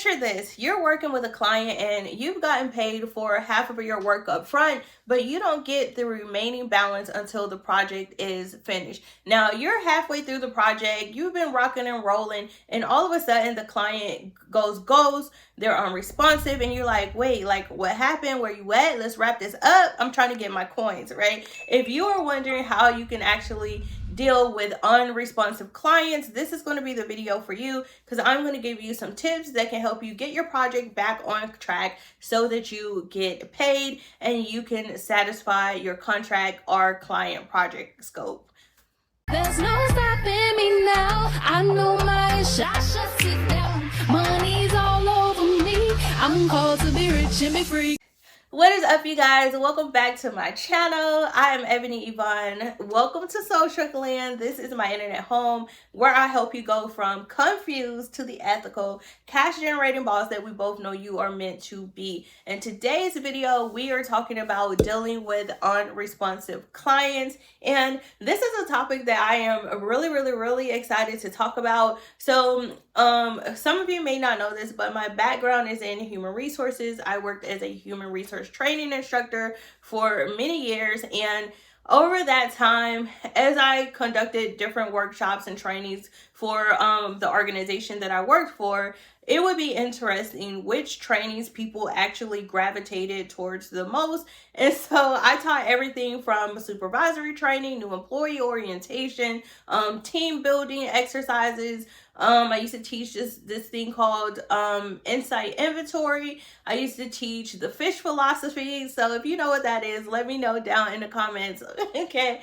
picture this, you're working with a client and you've gotten paid for half of your work up front, but you don't get the remaining balance until the project is finished. Now you're halfway through the project, you've been rocking and rolling, and all of a sudden the client goes, they're unresponsive, and you're like, wait, like what happened? Where you at? Let's wrap this up. I'm trying to get my coins, right? If you are wondering how you can actually deal with unresponsive clients, this is going to be the video for you, because I'm going to give you some tips that can help you get your project back on track so that you get paid and you can satisfy your contract or client project scope. There's no stopping me now. I know my 𝗧ciecie𝗽-𝗧. Money's all over me. I'm called to be rich and be free. What is up, you guys? Welcome back to my channel. I am 𝗪𝗵𝘁𝗲𝗏. Welcome to social land. This is my internet home where I help you go from confused to the ethical cash generating boss that we both know you are meant to be. In today's video, we are talking about dealing with unresponsive clients, and this is a topic that I am really excited to talk about. So some of you may not know this, but my background is in human resources. I worked as a human resource training instructor for many years, and over that time, as I conducted different workshops and trainings for the organization that I worked for, it would be interesting which trainings people actually gravitated towards the most. And so I taught everything from supervisory training, new employee orientation, team building exercises. I used to teach this thing called insight inventory. I used to teach the fish philosophy. So if you know what that is, let me know down in the comments. Okay.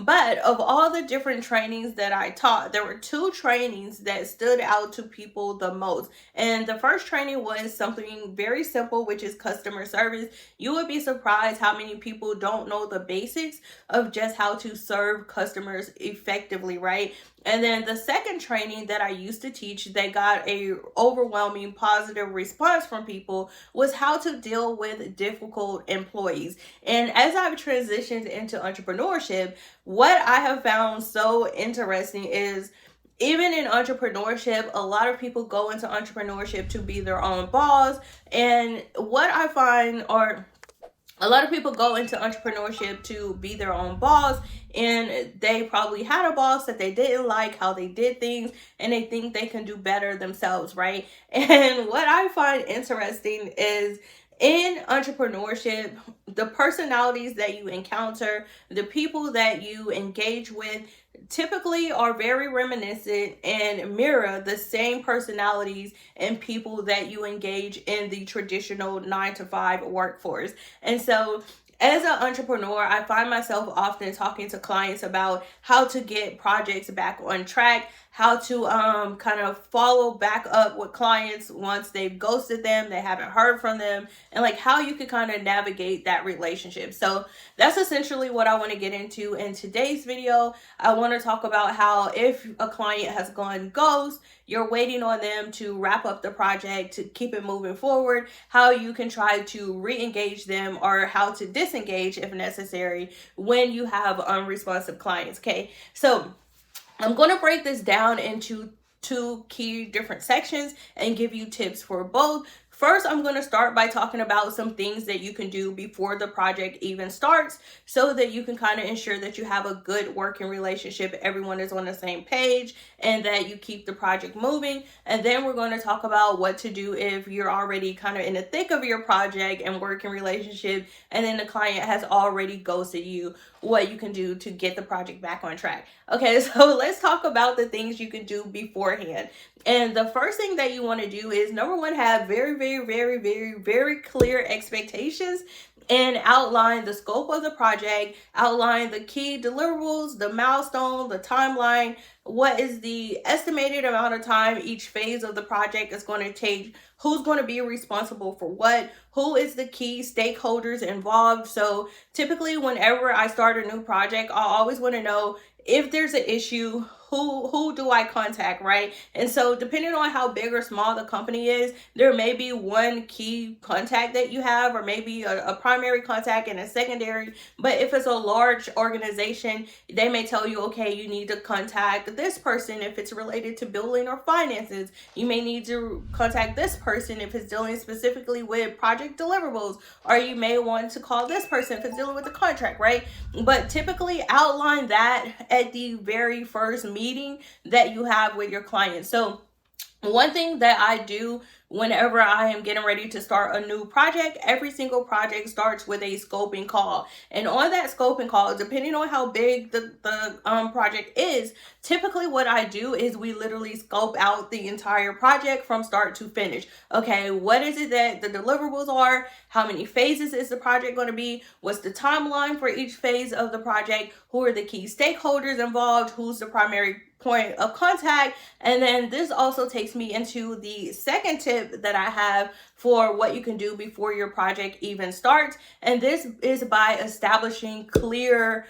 But of all the different trainings that I taught, there were two trainings that stood out to people the most. And the first training was something very simple, which is customer service. You would be surprised how many people don't know the basics of just how to serve customers effectively, right? And then the second training that I used to teach that got a overwhelming positive response from people was how to deal with difficult employees. And as I've transitioned into entrepreneurship, what I have found so interesting is even in entrepreneurship, a lot of people go into entrepreneurship to be their own boss. And what I find are a lot of people go into entrepreneurship to be their own boss, and they probably had a boss that they didn't like how they did things, and they think they can do better themselves, right? And what I find interesting is in entrepreneurship, the personalities that you encounter, the people that you engage with, typically are very reminiscent and mirror the same personalities and people that you engage in the traditional 9-to-5 workforce. And so as an entrepreneur, I find myself often talking to clients about how to get projects back on track, how to kind of follow back up with clients once they've ghosted them, they haven't heard from them, and like how you can kind of navigate that relationship. So that's essentially what I want to get into in today's video. I want to talk about how if a client has gone ghost, you're waiting on them to wrap up the project to keep it moving forward, how you can try to re-engage them or how to disengage if necessary when you have unresponsive clients. Okay, so I'm going to break this down into two key different sections and give you tips for both. First, I'm going to start by talking about some things that you can do before the project even starts so that you can kind of ensure that you have a good working relationship, everyone is on the same page, and that you keep the project moving. And then we're going to talk about what to do if you're already kind of in the thick of your project and working relationship, and then the client has already ghosted you, what you can do to get the project back on track. Okay, so let's talk about the things you can do beforehand. And the first thing that you want to do is, number one, have very clear expectations and outline the scope of the project, outline the key deliverables, the milestone, the timeline, what is the estimated amount of time each phase of the project is going to take, who's going to be responsible for what, who is the key stakeholders involved. So typically whenever I start a new project, I always want to know if there's an issue, who do I contact, right? And so depending on how big or small the company is, there may be one key contact that you have, or maybe a primary contact and a secondary. But if it's a large organization, they may tell you, okay, you need to contact this person if it's related to billing or finances. You may need to contact this person if it's dealing specifically with project deliverables, or you may want to call this person if it's dealing with the contract, right? But typically outline that at the very first meeting that you have with your client. So one thing that I do whenever I am getting ready to start a new project, every single project starts with a scoping call. And on that scoping call, depending on how big the project is, typically what I do is we literally scope out the entire project from start to finish. Okay, what is it that the deliverables are? How many phases is the project going to be? What's the timeline for each phase of the project? Who are the key stakeholders involved? Who's the primary point of contact? And then this also takes me into the second tip that I have for what you can do before your project even starts. And this is by establishing clear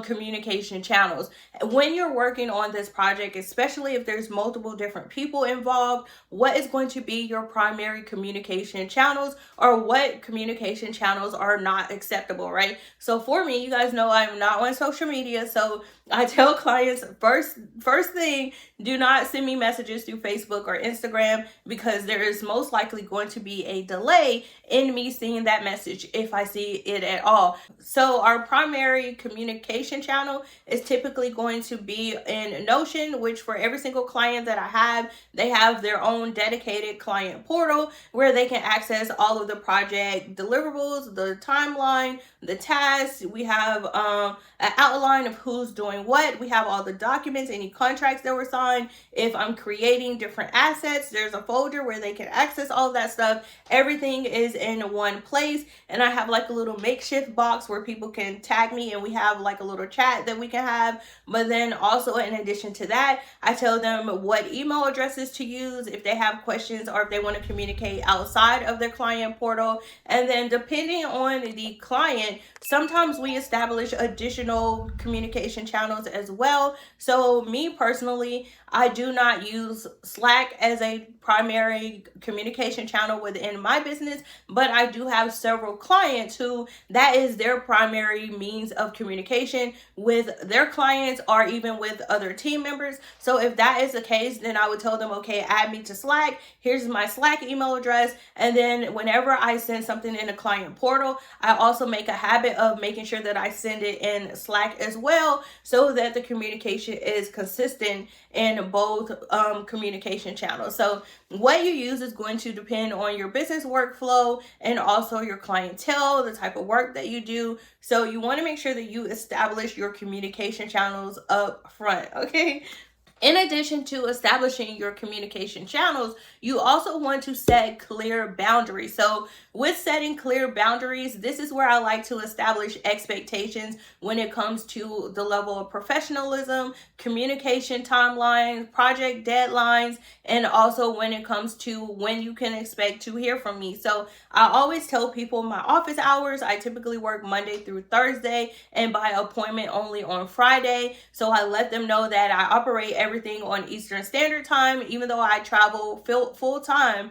communication channels. When you're working on this project, especially if there's multiple different people involved, what is going to be your primary communication channels, or what communication channels are not acceptable, right? So for me, you guys know I'm not on social media, so I tell clients first thing, do not send me messages through Facebook or Instagram, because there is most likely going to be a delay in me seeing that message if I see it at all. So our primary communication channel is typically going to be in Notion, which for every single client that I have, they have their own dedicated client portal where they can access all of the project deliverables, the timeline, the tasks. We have an outline of who's doing what. We have all the documents, any contracts that were signed. If I'm creating different assets, there's a folder where they can access all of that stuff. Everything is in one place, and I have like a little makeshift box where people can tag me, and we have like a little chat that we can have. But then also, in addition to that, I tell them what email addresses to use if they have questions or if they want to communicate outside of their client portal. And then depending on the client, sometimes we establish additional communication channels as well. So me personally, I do not use Slack as a primary communication channel within my business, but I do have several clients who that is their primary means of communication with their clients or even with other team members. So if that is the case, then I would tell them, okay, add me to Slack. Here's my Slack email address. And then whenever I send something in a client portal, I also make a habit of making sure that I send it in Slack as well, so that the communication is consistent in both communication channels. So what you use is going to depend on your business workflow and also your clientele, the type of work that you do. So you want to make sure that you establish your communication channels up front, okay? In addition to establishing your communication channels, you also want to set clear boundaries. So with setting clear boundaries, this is where I like to establish expectations when it comes to the level of professionalism, communication timelines, project deadlines, and also when it comes to when you can expect to hear from me. So I always tell people my office hours, I typically work Monday through Thursday and by appointment only on Friday. So I let them know that I operate everything on Eastern Standard Time. Even though I travel full time,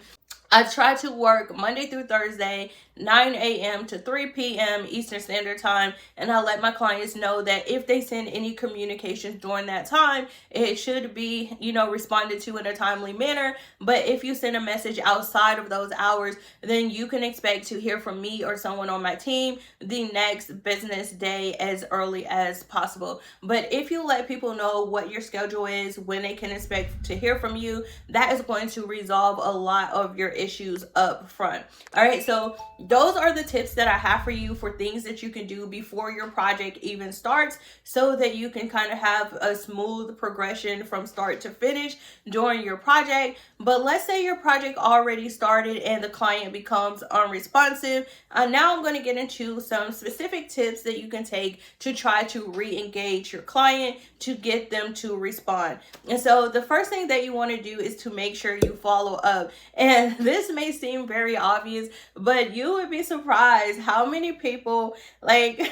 I try to work Monday through Thursday, 9 a.m. to 3 p.m. Eastern Standard Time. And I let my clients know that if they send any communications during that time, it should be, responded to in a timely manner. But if you send a message outside of those hours, then you can expect to hear from me or someone on my team the next business day as early as possible. But if you let people know what your schedule is, when they can expect to hear from you, that is going to resolve a lot of your issues up front. All right, so those are the tips that I have for you for things that you can do before your project even starts, so that you can kind of have a smooth progression from start to finish during your project. But let's say your project already started and the client becomes unresponsive. Now I'm going to get into some specific tips that you can take to try to re-engage your client to get them to respond. And so the first thing that you want to do is to make sure you follow up. And this may seem very obvious, but you would be surprised how many people I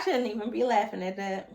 shouldn't even be laughing at that.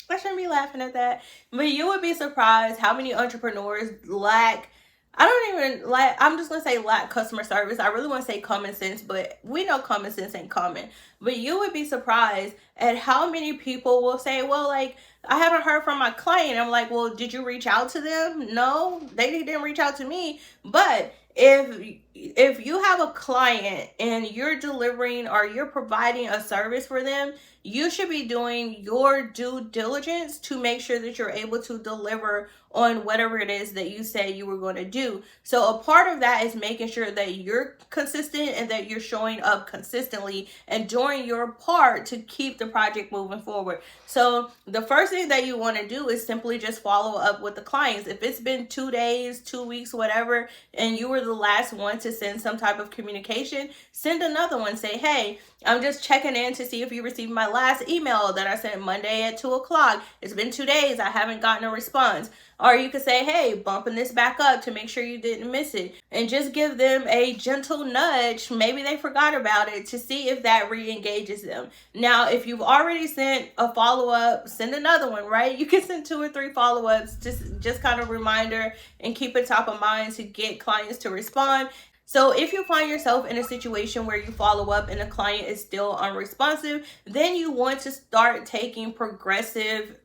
I shouldn't be laughing at that. But you would be surprised how many entrepreneurs lack, I don't even like, I'm just going to say lack customer service. I really want to say common sense, but we know common sense ain't common. But you would be surprised at how many people will say, well, like, I haven't heard from my client. I'm like, well, did you reach out to them? No, they didn't reach out to me. But if you have a client and you're delivering or you're providing a service for them, you should be doing your due diligence to make sure that you're able to deliver on whatever it is that you say you were going to do. So a part of that is making sure that you're consistent and that you're showing up consistently and doing your part to keep the project moving forward. So the first thing that you want to do is simply just follow up with the clients. If it's been 2 days, 2 weeks, whatever, and you were the last one to send some type of communication, send another one. Say, hey, I'm just checking in to see if you received my last email that I sent Monday at 2 o'clock. It's been 2 days. I haven't gotten a response. Or you could say, hey, bumping this back up to make sure you didn't miss it. And just give them a gentle nudge. Maybe they forgot about it, to see if that re-engages them. Now, if you've already sent a follow-up, send another one, right? You can send 2 or 3 follow-ups, just kind of reminder and keep it top of mind to get clients to respond. So if you find yourself in a situation where you follow up and the client is still unresponsive, then you want to start taking progressive,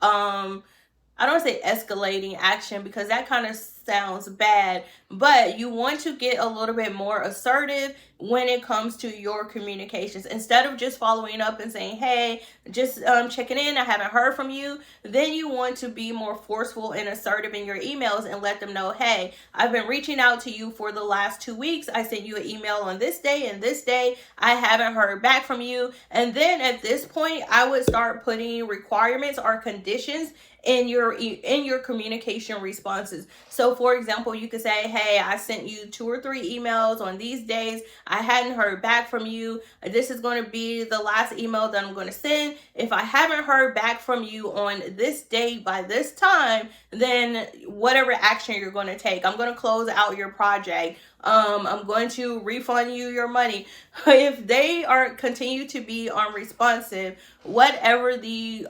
I don't want to say escalating action because that kind of sounds bad, but you want to get a little bit more assertive when it comes to your communications. Instead of just following up and saying, hey, just checking in, I haven't heard from you, then you want to be more forceful and assertive in your emails and let them know, hey, I've been reaching out to you for the last 2 weeks. I sent you an email on this day and this day. I haven't heard back from you. And then at this point, I would start putting requirements or conditions in your communication responses. So for example, you could say, hey, I sent you 2 or 3 emails on these days. I hadn't heard back from you. This is going to be the last email that I'm going to send. If I haven't heard back from you on this date by this time, then whatever action you're going to take, I'm going to close out your project. I'm going to refund you your money. If they continue to be unresponsive, whatever the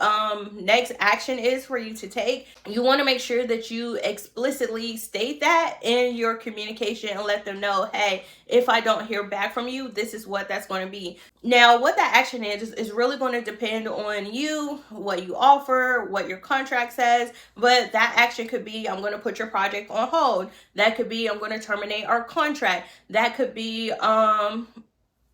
next action is for you to take, you want to make sure that you explicitly state that in your communication and let them know, hey, if I don't hear back from you, this is what that's going to be. Now, what that action is really going to depend on you, what you offer, what your contract says, but that action could be, I'm going to put your project on hold. That could be, I'm going to terminate our contract. That could be,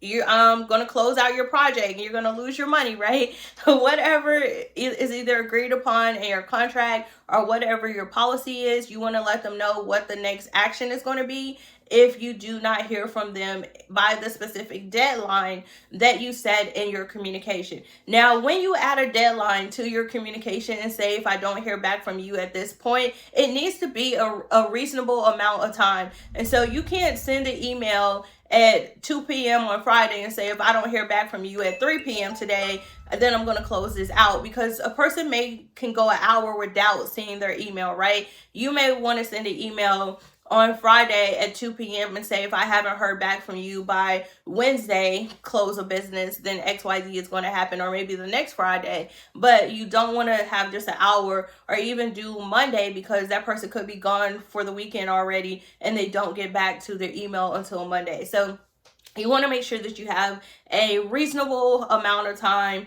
you're going to close out your project and you're going to lose your money, right? Whatever is either agreed upon in your contract or whatever your policy is, you want to let them know what the next action is going to be if you do not hear from them by the specific deadline that you said in your communication. Now, when you add a deadline to your communication and say, if I don't hear back from you at this point, it needs to be a reasonable amount of time. And so you can't send an email at 2 p.m. on Friday and say, if I don't hear back from you at 3 p.m. today, then I'm going to close this out, because a person can go an hour without seeing their email, right? You may want to send an email on Friday at 2 p.m. and say, if I haven't heard back from you by Wednesday, close of business, then XYZ is going to happen, or maybe the next Friday. But you don't want to have just an hour or even do Monday, because that person could be gone for the weekend already and they don't get back to their email until Monday. So you want to make sure that you have a reasonable amount of time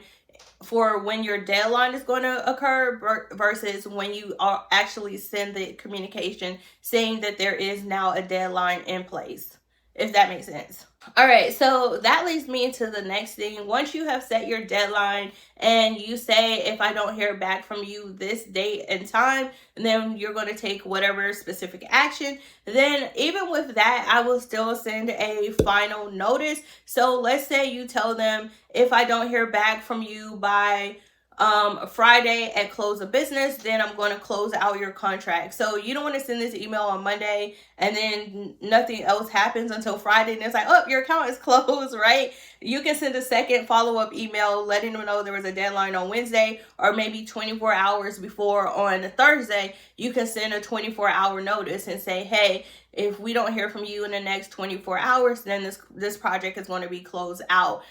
for when your deadline is going to occur versus when you actually send the communication saying that there is now a deadline in place, if that makes sense. All right, so that leads me into the next thing. Once you have set your deadline and you say, if I don't hear back from you this date and time, then you're going to take whatever specific action. Then even with that, I will still send a final notice. So let's say you tell them, if I don't hear back from you by Friday at close of business, then I'm going to close out your contract. So you don't want to send this email on Monday and then nothing else happens until Friday and it's like, oh, your account is closed, right? You can send a second follow-up email letting them know there was a deadline on Wednesday, or maybe 24 hours before on Thursday, you can send a 24-hour notice and say, hey, if we don't hear from you in the next 24 hours, then this project is going to be closed out.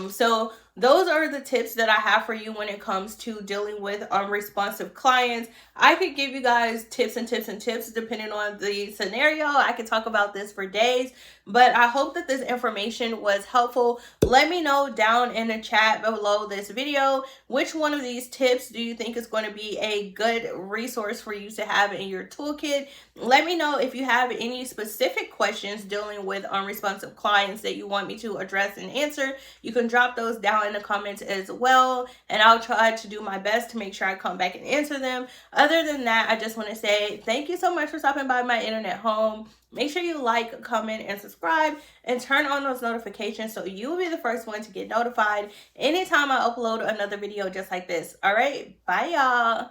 So those are the tips that I have for you when it comes to dealing with unresponsive clients. I could give you guys tips and tips and tips depending on the scenario. I could talk about this for days, but I hope that this information was helpful. Let me know down in the chat below this video, which one of these tips do you think is going to be a good resource for you to have in your toolkit? Let me know if you have any specific questions dealing with unresponsive clients that you want me to address and answer. You can drop those down in the comments as well, and I'll try to do my best to make sure I come back and answer them. Other than that, I just want to say thank you so much for stopping by my internet home. Make sure you like, comment, and subscribe, and turn on those notifications so you will be the first one to get notified anytime I upload another video just like this. All right, bye y'all.